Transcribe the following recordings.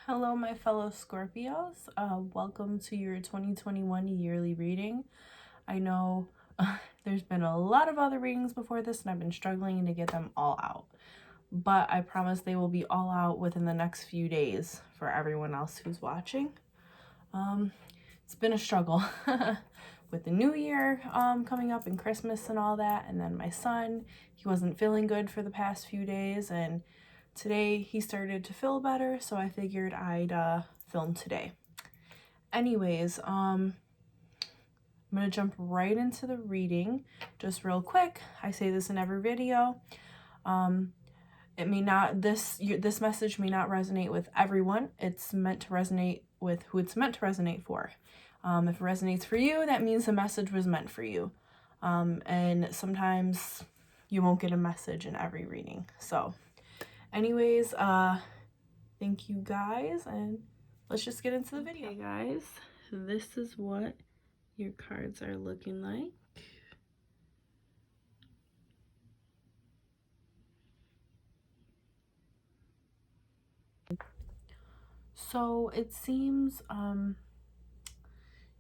Hello, my fellow Scorpios. Welcome to your 2021 yearly reading. I know there's been a lot of other readings before this, and I've been struggling to get them all out. But I promise they will be all out within the next few days for everyone else who's watching. It's been a struggle with the new year coming up and Christmas and all that. And then my son, he wasn't feeling good for the past few days, and today he started to feel better, so I figured I'd film today. Anyways, I'm gonna jump right into the reading just real quick. I say this in every video. It may not, this message may not resonate with everyone. It's meant to resonate with who it's meant to resonate for. If it resonates for you, that means the message was meant for you. And sometimes you won't get a message in every reading. So anyways, thank you guys, and let's just get into the video. Okay guys, this is what your cards are looking like. So it seems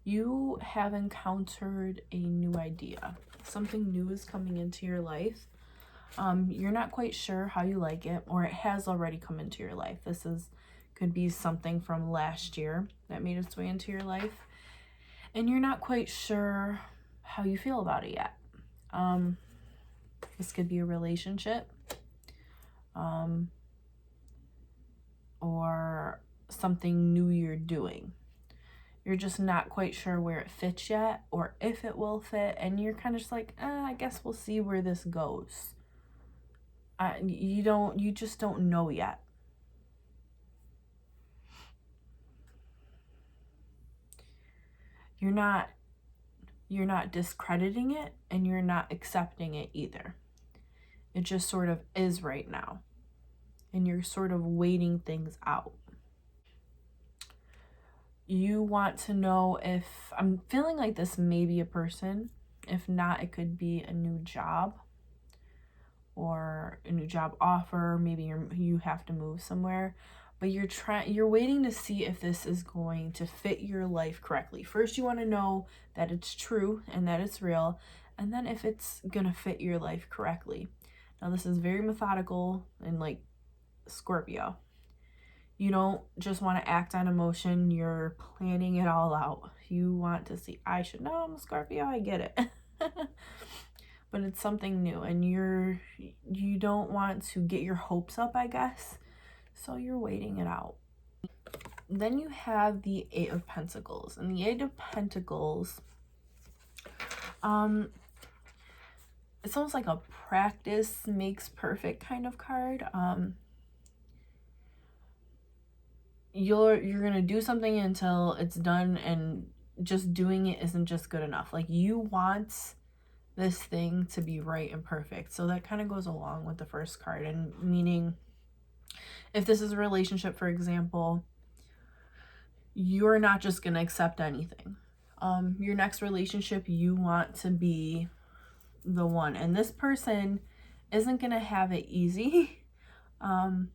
you have encountered a new idea. Something new is coming into your life. You're not quite sure how you like it, or it has already come into your life. Could be something from last year that made its way into your life, and you're not quite sure how you feel about it yet. This could be a relationship, or something new you're doing. You're just not quite sure where it fits yet, or if it will fit, and you're kind of just like, I guess we'll see where this goes. You just don't know yet. You're not discrediting it, and you're not accepting it either. It just sort of is right now, and you're sort of waiting things out. You want to know if, I'm feeling like this may be a person. If not, it could be a new job or a new job offer. Maybe you have to move somewhere, but you're waiting to see if this is going to fit your life correctly. First, you want to know that it's true and that it's real, and then if it's gonna fit your life correctly. Now, this is very methodical and like Scorpio. You don't just want to act on emotion. You're planning it all out. You want to see, I should know, I'm a Scorpio, I get it. But it's something new, and you don't want to get your hopes up, I guess. So you're waiting it out. Then you have the Eight of Pentacles. And the Eight of Pentacles, it's almost like a practice makes perfect kind of card. You're gonna do something until it's done, and just doing it isn't just good enough. Like, you want this thing to be right and perfect. So that kind of goes along with the first card, and meaning if this is a relationship, for example, you're not just gonna accept anything. Your next relationship, you want to be the one, and this person isn't gonna have it easy. They're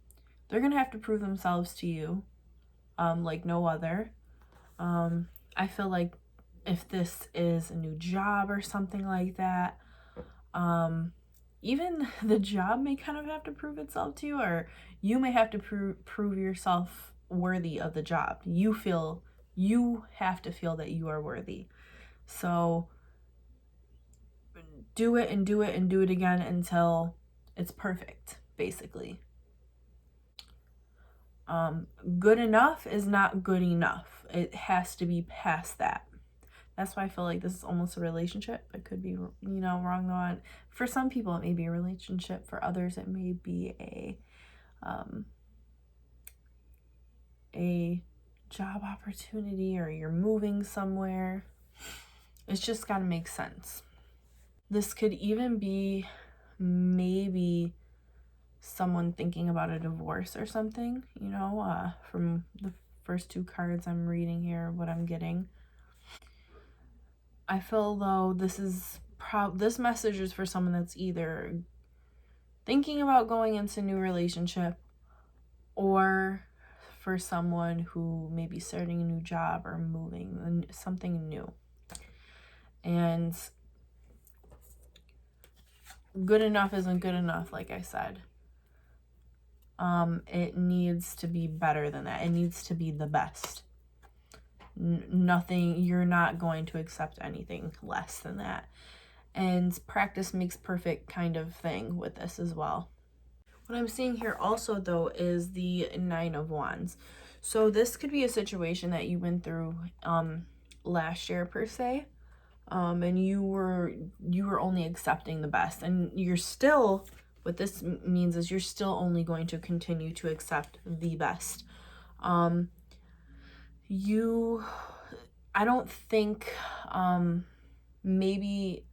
gonna have to prove themselves to you like no other. I feel like if this is a new job or something like that, even the job may kind of have to prove itself to you, or you may have to prove yourself worthy of the job. You have to feel that you are worthy. So do it and do it and do it again until it's perfect, basically. Good enough is not good enough. It has to be past that. That's why I feel like this is almost a relationship. It could be, wrong though. For some people, it may be a relationship. For others, it may be a job opportunity, or you're moving somewhere. It's just got to make sense. This could even be maybe someone thinking about a divorce or something, from the first two cards I'm reading here, what I'm getting. I feel though this message is for someone that's either thinking about going into a new relationship, or for someone who may be starting a new job or moving, something new. And good enough isn't good enough, like I said. It needs to be better than that. It needs to be the best. Nothing, you're not going to accept anything less than that. And practice makes perfect kind of thing with this as well. What I'm seeing here also, though, is the Nine of Wands. So this could be a situation that you went through last year, per se. And you were only accepting the best. And you're still, what this means is you're still only going to continue to accept the best. I don't think, maybe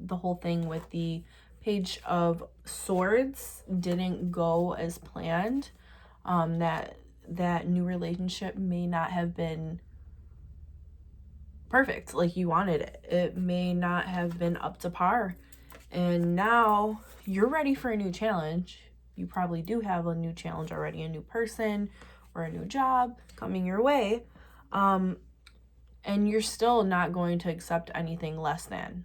the whole thing with the Page of Swords didn't go as planned. That new relationship may not have been perfect like you wanted it. It may not have been up to par. And now you're ready for a new challenge. You probably do have a new challenge already, a new person or a new job coming your way. And you're still not going to accept anything less than.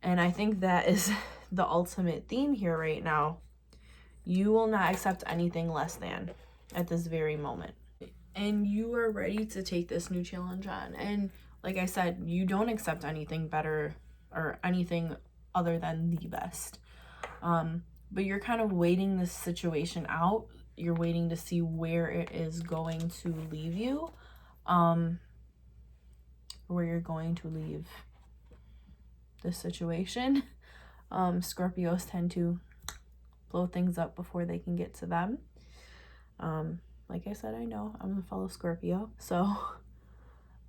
And I think that is the ultimate theme here right now. You will not accept anything less than at this very moment. And you are ready to take this new challenge on. And like I said, you don't accept anything better or anything other than the best. But you're kind of waiting this situation out. You're waiting to see where it is going to leave you. Where you're going to leave this situation. Scorpios tend to blow things up before they can get to them. Like I said, I know I'm a fellow Scorpio, so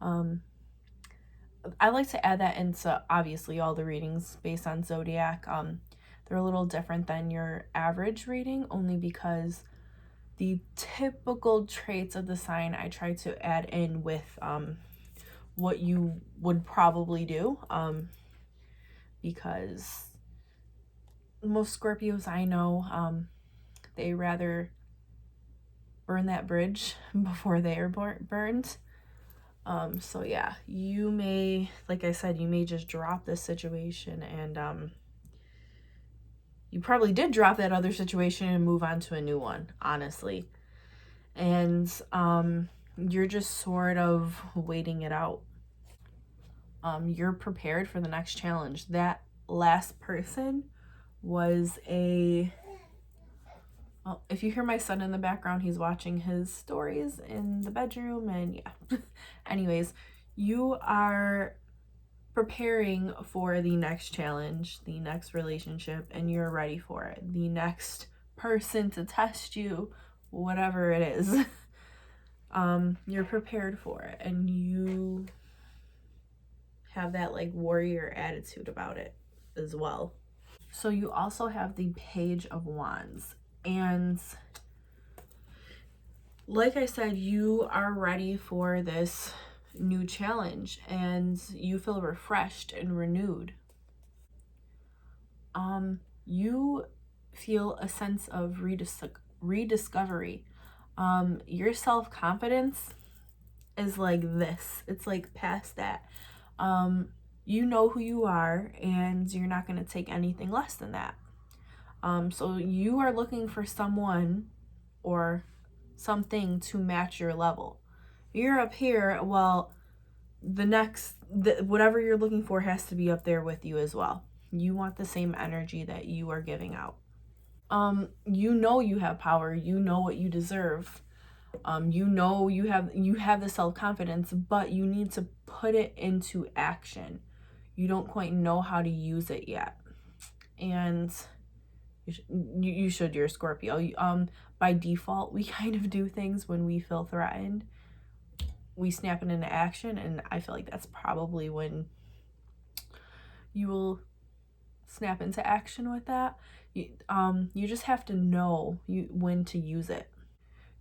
I like to add that into obviously all the readings based on zodiac. They're a little different than your average reading, only because the typical traits of the sign I try to add in with what you would probably do, because most Scorpios I know, they rather burn that bridge before they are burned. So yeah, you may, like I said, you may just drop this situation, and you probably did drop that other situation and move on to a new one, honestly. And you're just sort of waiting it out. You're prepared for the next challenge. That last person was if you hear my son in the background, he's watching his stories in the bedroom, and yeah. Anyways, you are preparing for the next challenge, the next relationship, and you're ready for it. The next person to test you, whatever it is. You're prepared for it, and you have that like warrior attitude about it as well. So you also have the Page of Wands, and like I said, you are ready for this new challenge and you feel refreshed and renewed. You feel a sense of rediscovery. Your self-confidence is like this. It's like past that. You know who you are, and you're not going to take anything less than that. So you are looking for someone or something to match your level. You're up here, well, whatever you're looking for has to be up there with you as well. You want the same energy that you are giving out. You know you have power. You know what you deserve. You know you have the self-confidence, but you need to put it into action. You don't quite know how to use it yet. And you should, you're a Scorpio. By default, we kind of do things when we feel threatened. We snap it into action, and I feel like that's probably when you will snap into action with that. You just have to know when to use it.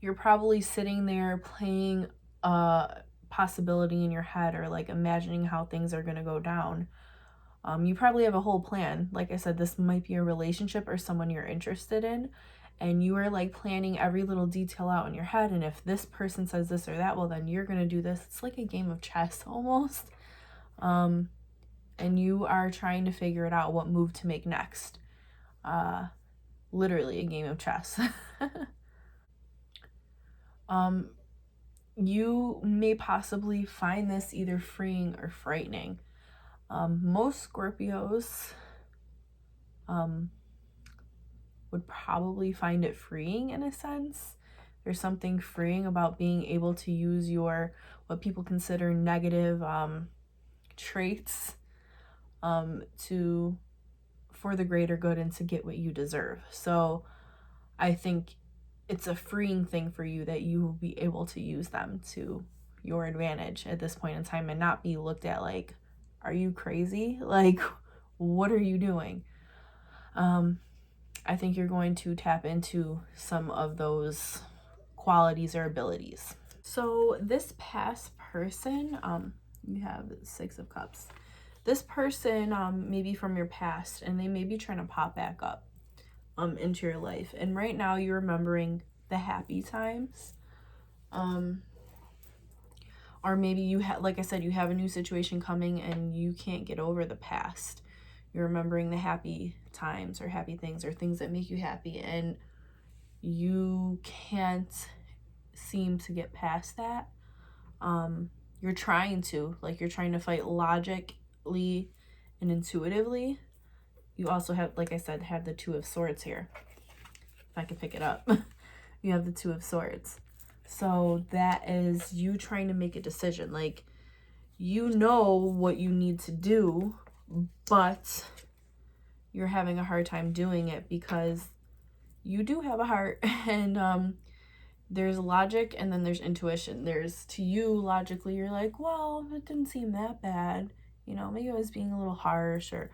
You're probably sitting there playing a possibility in your head, or like imagining how things are going to go down. You probably have a whole plan. Like I said, this might be a relationship or someone you're interested in, and you are like planning every little detail out in your head, and if this person says this or that, well, then you're gonna do this. It's like a game of chess almost. And you are trying to figure it out, what move to make next. Literally a game of chess. You may possibly find this either freeing or frightening. Most Scorpios would probably find it freeing in a sense. There's something freeing about being able to use your, what people consider negative traits for the greater good and to get what you deserve. So I think it's a freeing thing for you that you will be able to use them to your advantage at this point in time and not be looked at like, are you crazy? Like, what are you doing? I think you're going to tap into some of those qualities or abilities. So this past person, you have 6 of Cups. This person maybe from your past, and they may be trying to pop back up into your life. And right now you're remembering the happy times. Or maybe you have, like I said, you have a new situation coming and you can't get over the past. You're remembering the happy times or happy things or things that make you happy, and you can't seem to get past that. You're trying to fight logically and intuitively. You also have, like I said, have the 2 of Swords here. If I can pick it up. You have the 2 of Swords. So that is you trying to make a decision. Like, you know what you need to do, but you're having a hard time doing it because you do have a heart, and there's logic and then there's intuition. There's, to you, logically, you're like, well, it didn't seem that bad. You know, maybe I was being a little harsh, or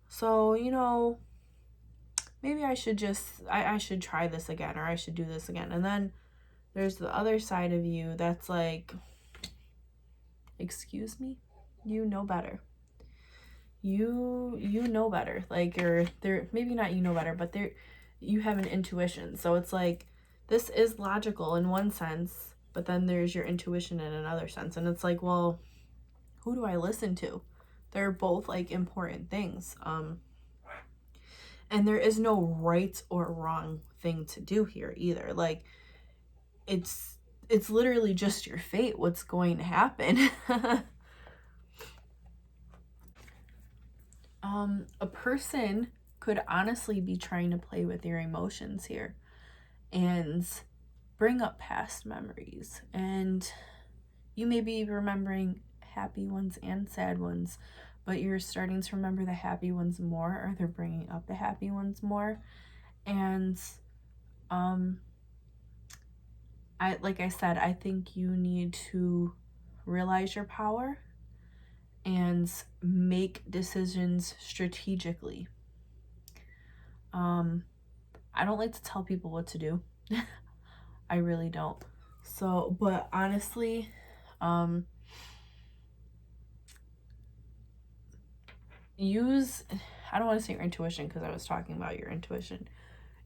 so, you know, maybe I should just, I should try this again, or I should do this again. And then there's the other side of you that's like, excuse me? You know better. You know better. Like, or there, maybe not you know better, but there, you have an intuition. So it's like, this is logical in one sense, but then there's your intuition in another sense. And it's like, well, who do I listen to? They're both like important things. And there is no right or wrong thing to do here either. Like, it's literally just your fate, what's going to happen. A person could honestly be trying to play with your emotions here and bring up past memories, and you may be remembering happy ones and sad ones, but you're starting to remember the happy ones more, or they're bringing up the happy ones more. And like I said, I think you need to realize your power and make decisions strategically. I don't like to tell people what to do. I really don't. So, but honestly, use, I don't want to say your intuition because I was talking about your intuition.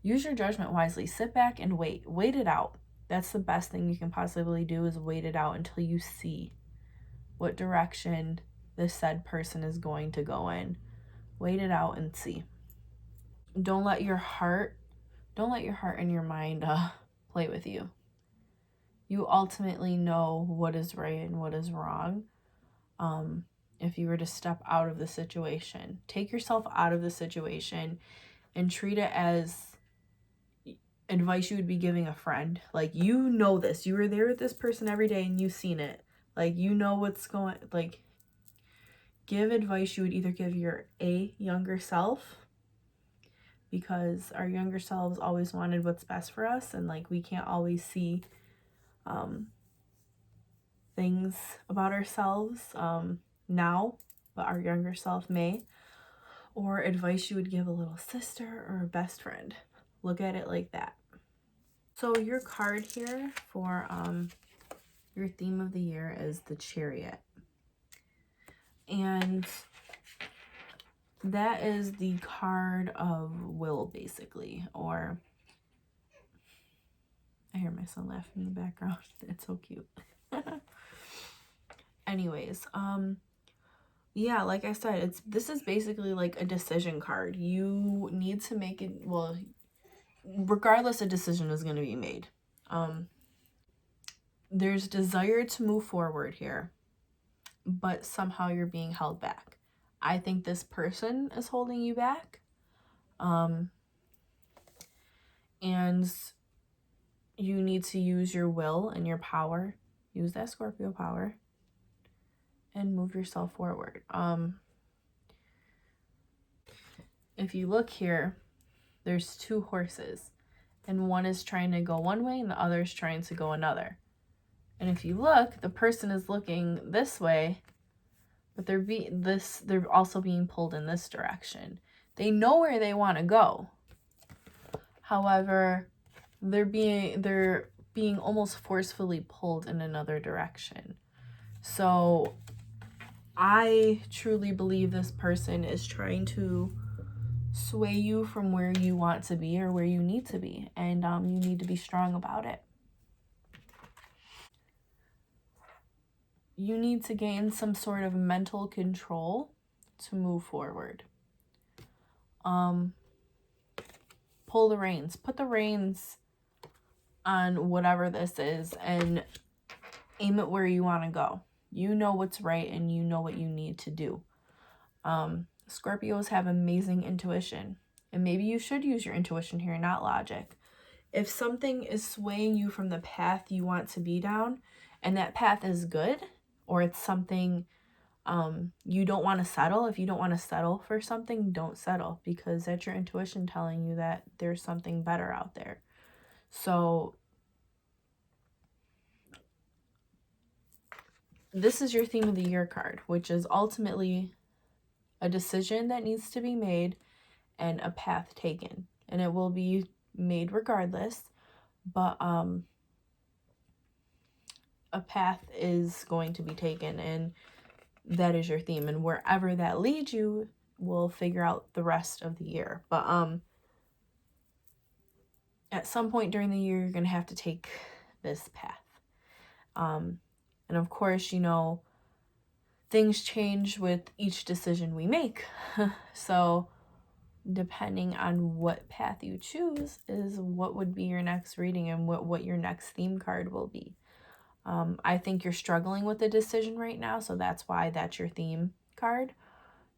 Use your judgment wisely. Sit back and wait. Wait it out. That's the best thing you can possibly do, is wait it out until you see what direction this said person is going to go in. Wait it out and see. Don't let your heart and your mind play with you. You ultimately know what is right and what is wrong. If you were to step out of the situation, take yourself out of the situation and treat it as advice you would be giving a friend. Like, you know this. You were there with this person every day and you've seen it. Like, you know what's going, like, give advice you would either give your younger self, because our younger selves always wanted what's best for us, and like, we can't always see things about ourselves now, but our younger self may. Or advice you would give a little sister or a best friend. Look at it like that. So your card here for your theme of the year is the Chariot. And that is the card of will, basically, or I hear my son laughing in the background. It's so cute. Anyways, yeah, like I said, this is basically like a decision card. You need to make it, well, regardless, a decision is going to be made. There's desire to move forward here, but somehow you're being held back. I think this person is holding you back. And you need to use your will and your power. Use that Scorpio power and move yourself forward. If you look here, there's two horses, and one is trying to go one way and the other is trying to go another. And if you look, the person is looking this way, but they're also being pulled in this direction. They know where they want to go. However, they're being almost forcefully pulled in another direction. So I truly believe this person is trying to sway you from where you want to be or where you need to be, and you need to be strong about it. You need to gain some sort of mental control to move forward. Pull the reins. Put the reins on whatever this is and aim it where you want to go. You know what's right and you know what you need to do. Scorpios have amazing intuition, and maybe you should use your intuition here, not logic. If something is swaying you from the path you want to be down, and that path is good, or it's something you don't want to settle. If you don't want to settle for something, don't settle, because that's your intuition telling you that there's something better out there. So this is your theme of the year card, which is ultimately a decision that needs to be made and a path taken. And it will be made regardless, but a path is going to be taken, and that is your theme. And wherever that leads you, we'll figure out the rest of the year. But at some point during the year, you're going to have to take this path. And of course, you know, things change with each decision we make. So depending on what path you choose is what would be your next reading and what your next theme card will be. I think you're struggling with the decision right now, so that's why that's your theme card.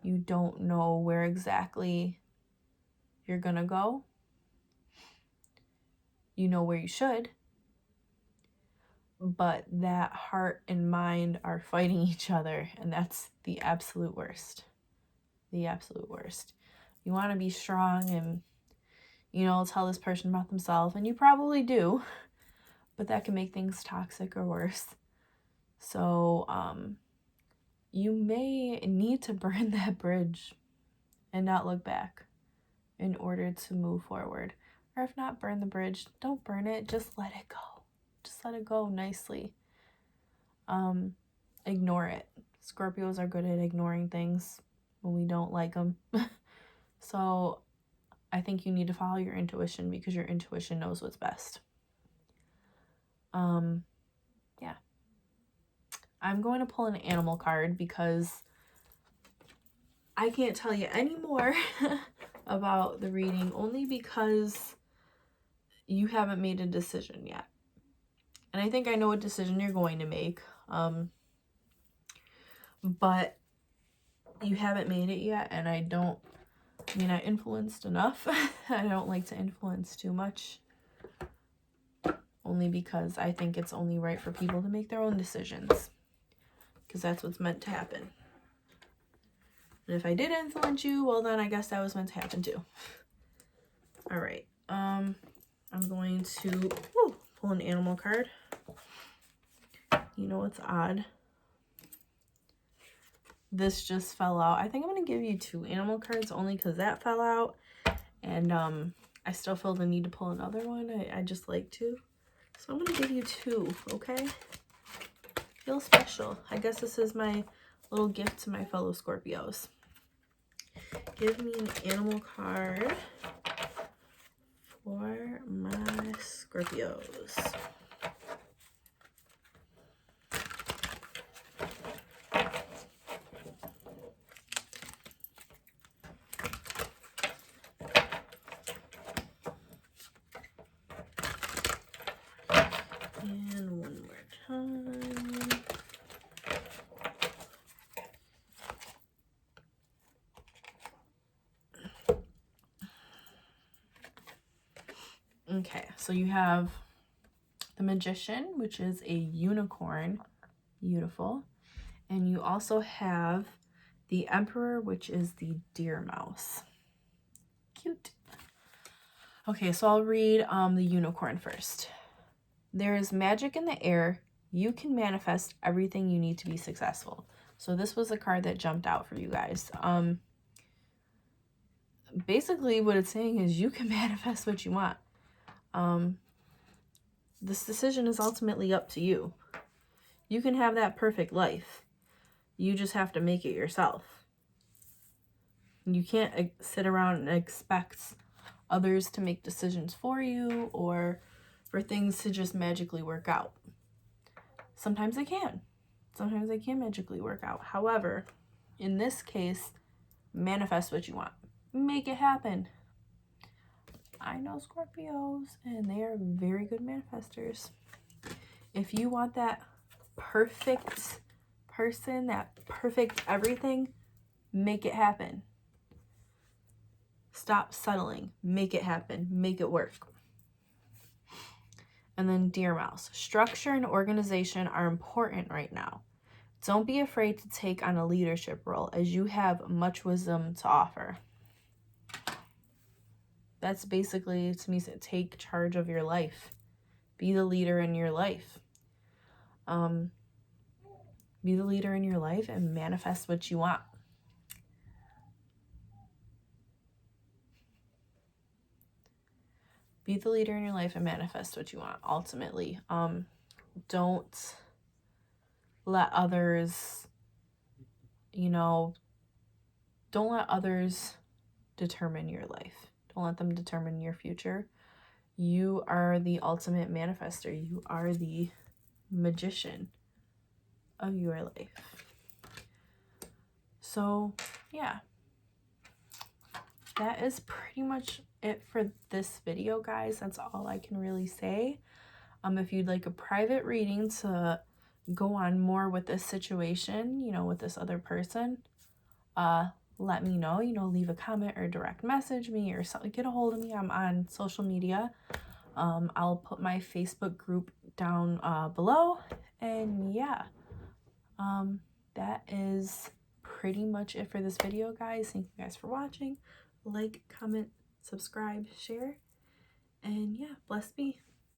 You don't know where exactly you're gonna go. You know where you should, but that heart and mind are fighting each other, and that's the absolute worst. The absolute worst. You want to be strong and, you know, tell this person about themselves, and you probably do, but that can make things toxic or worse. So you may need to burn that bridge and not look back in order to move forward. Or if not burn the bridge, don't burn it, just let it go. Just let it go nicely. Ignore it. Scorpios are good at ignoring things when we don't like them. So I think you need to follow your intuition, because your intuition knows what's best. Yeah. I'm going to pull an animal card because I can't tell you any more about the reading, only because you haven't made a decision yet. And I think I know what decision you're going to make. But you haven't made it yet, and I influenced enough. I don't like to influence too much, only because I think it's only right for people to make their own decisions, because that's what's meant to happen. And if I did influence you, well, then I guess that was meant to happen too. All right. I'm going to pull an animal card. You know what's odd? This just fell out. I think I'm going to give you 2 animal cards, only because that fell out. And I still feel the need to pull another one. I just like to. So I'm going to give you 2, okay? Feel special. I guess this is my little gift to my fellow Scorpios. Give me an animal card for my Scorpios. And one more time. Okay, so you have the Magician, which is a unicorn. Beautiful. And you also have the Emperor, which is the deer mouse. Cute. Okay, so I'll read the unicorn first. There is magic in the air. You can manifest everything you need to be successful. So this was a card that jumped out for you guys. Basically what it's saying is you can manifest what you want. This decision is ultimately up to you. You can have that perfect life. You just have to make it yourself. You can't sit around and expect others to make decisions for you or for things to just magically work out. Sometimes they can. Sometimes they can magically work out. However, in this case, manifest what you want. Make it happen. I know Scorpios, and they are very good manifestors. If you want that perfect person, that perfect everything, make it happen. Stop settling. Make it happen. Make it work. And then deer mouse. Structure and organization are important right now. Don't be afraid to take on a leadership role as you have much wisdom to offer. That's basically, to me, take charge of your life. Be the leader in your life. Be the leader in your life and manifest what you want. Be the leader in your life and manifest what you want, ultimately. Don't let others, don't let others determine your life. Don't let them determine your future. You are the ultimate manifester. You are the magician of your life. So, yeah. That is pretty much it for this video, guys. That's all I can really say. If you'd like a private reading to go on more with this situation, with this other person, let me know. Leave a comment or direct message me or something. Get a hold of me. I'm on social media. I'll put my Facebook group down below. And yeah, that is pretty much it for this video, guys. Thank you guys for watching. Like, comment, subscribe, share, and yeah, bless be.